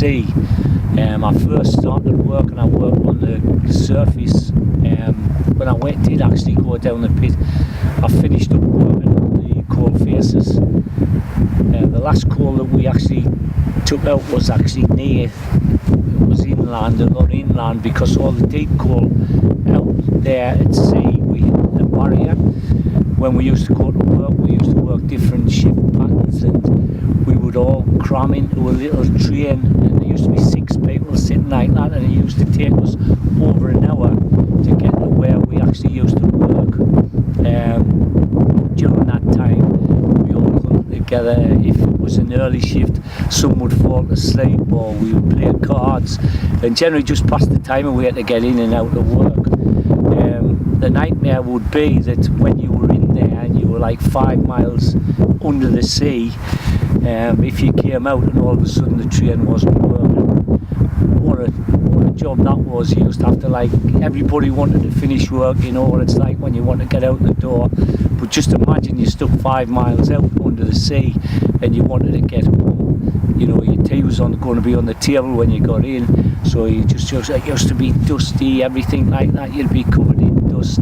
sea. I first started work and I worked on the surface. When I did actually go down the pit, I finished up working on the coal faces. The last coal that we actually took out was actually near, it was inland, a lot inland, because all the deep coal out there at sea, we hit the barrier. When we used to go to work, we used to work different shift patterns, and we would all cram into a little train, and there used to be 6 people sitting like that, and it used to take us over an hour to get to where we actually used to work. During that time, we all got together. If it was an early shift, some would fall asleep, or we would play cards, and generally just pass the time away to get in and out of work. The nightmare would be that when you were in there and you were like 5 miles under the sea, if you came out and all of a sudden the train wasn't working, what a job that was. You used to have to, like, everybody wanted to finish work, you know what it's like when you want to get out the door. But just imagine you're stuck 5 miles out under the sea and you wanted to get home. You know, your tea was going to be on the table when you got in, so it used to be dusty, everything like that. You'd be covered in dust.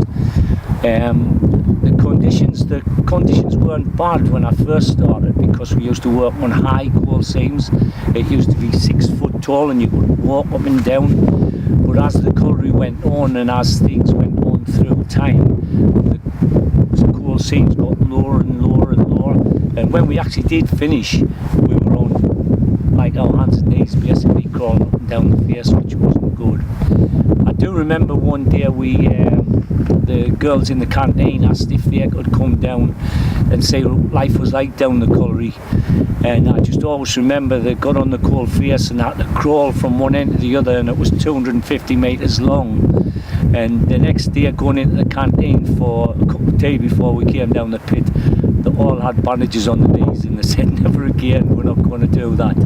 The conditions weren't bad when I first started, because we used to work on high coal seams. It used to be 6 foot tall and you could walk up and down. But as the colliery went on and as things went on through time, the coal seams got lower and lower and lower. And when we actually did finish, we were on like our hands and knees, basically crawling up and down the face, which wasn't good. I do remember one day the girls in the canteen asked if they could come down and see what life was like down the colliery, and I just always remember they got on the coal face and had to crawl from one end to the other, and it was 250 metres long. And the next day, going into the canteen for a cup of tea before we came down the pit, they all had bandages on the knees, and they said, never again, we're not going to do that.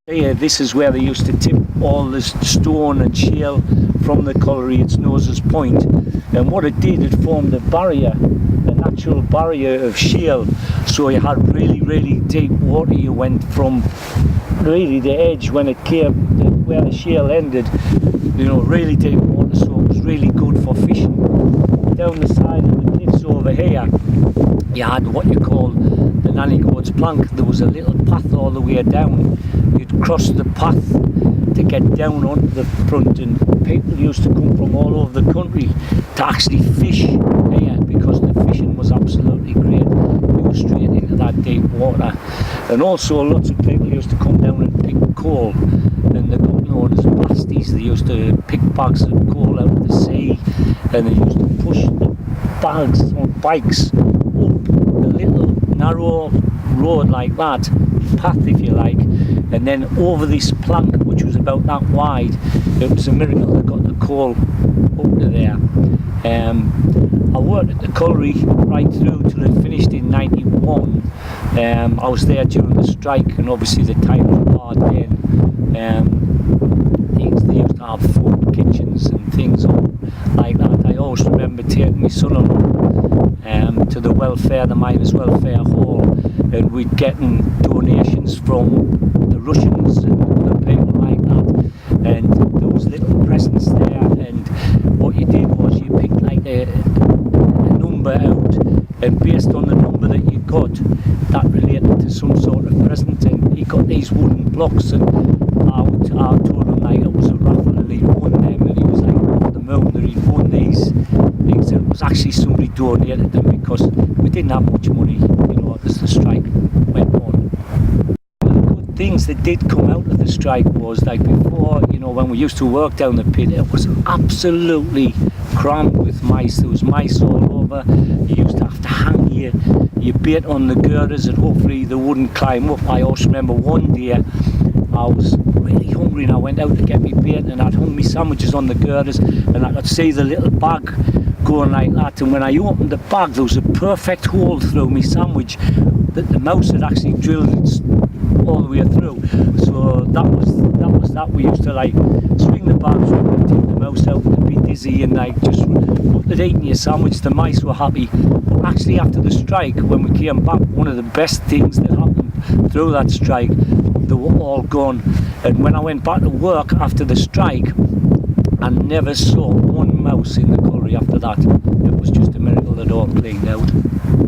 This is where they used to tip all the stone and shale from the colliery at Snows's Point, and what it did, it formed a barrier, a natural barrier of shale, so you had really, really deep water. You went from really the edge when it came where the shale ended, you know, really deep water, so it was really good for fishing. Down the side of the cliffs over here, you had what you call the nanny goat's plank. There was a little path all the way down. You'd cross the path to get down onto the front, and people used to come from all over the country to actually fish here, because the fishing was absolutely great. You were straight into that deep water. And also lots of people used to come down and pick coal, and they got known as pasties. They used to pick bags of coal out of the sea, and they used to push the bags on bikes up the little narrow road like that, path if you like, and then over this plank which was about that wide. It was a miracle they got the coal up to there. I worked at the colliery right through till it finished in 91. I was there during the strike, and obviously the time was hard then. They used to have food kitchens and things like that. I always remember taking my son along to the miners' welfare hall, and we'd getting donations from the Russians and other people like that, and there was little presents there, and what you did was you picked like a number out, and based on the number that you got, that related to some sort of present. And he got these wooden blocks, and I told him like it was a raffle and he'd won them, and he was like off the moon that he'd won these things. It was actually somebody donated them, because we didn't have much money, you know, as the strike went on. Good things that did come out of the strike was, like before, you know, when we used to work down the pit, it was absolutely crammed with mice. There was mice all over. You used to have to hang your bait on the girders, and hopefully they wouldn't climb up. I also remember one day I was really hungry and I went out to get my bait, and I'd hung my sandwiches on the girders, and I could see the little bag going like that, and when I opened the bag there was a perfect hole through my sandwich that the mouse had actually drilled all the way through. So that was that. We used to like swing the bags up and take the mouse out, and be dizzy, and like just put it in your sandwich. The mice were happy. But actually after the strike, when we came back, one of the best things that happened through that strike, they were all gone. And when I went back to work after the strike, I never saw one mouse in the colliery after that. It was just a miracle they'd all cleaned out.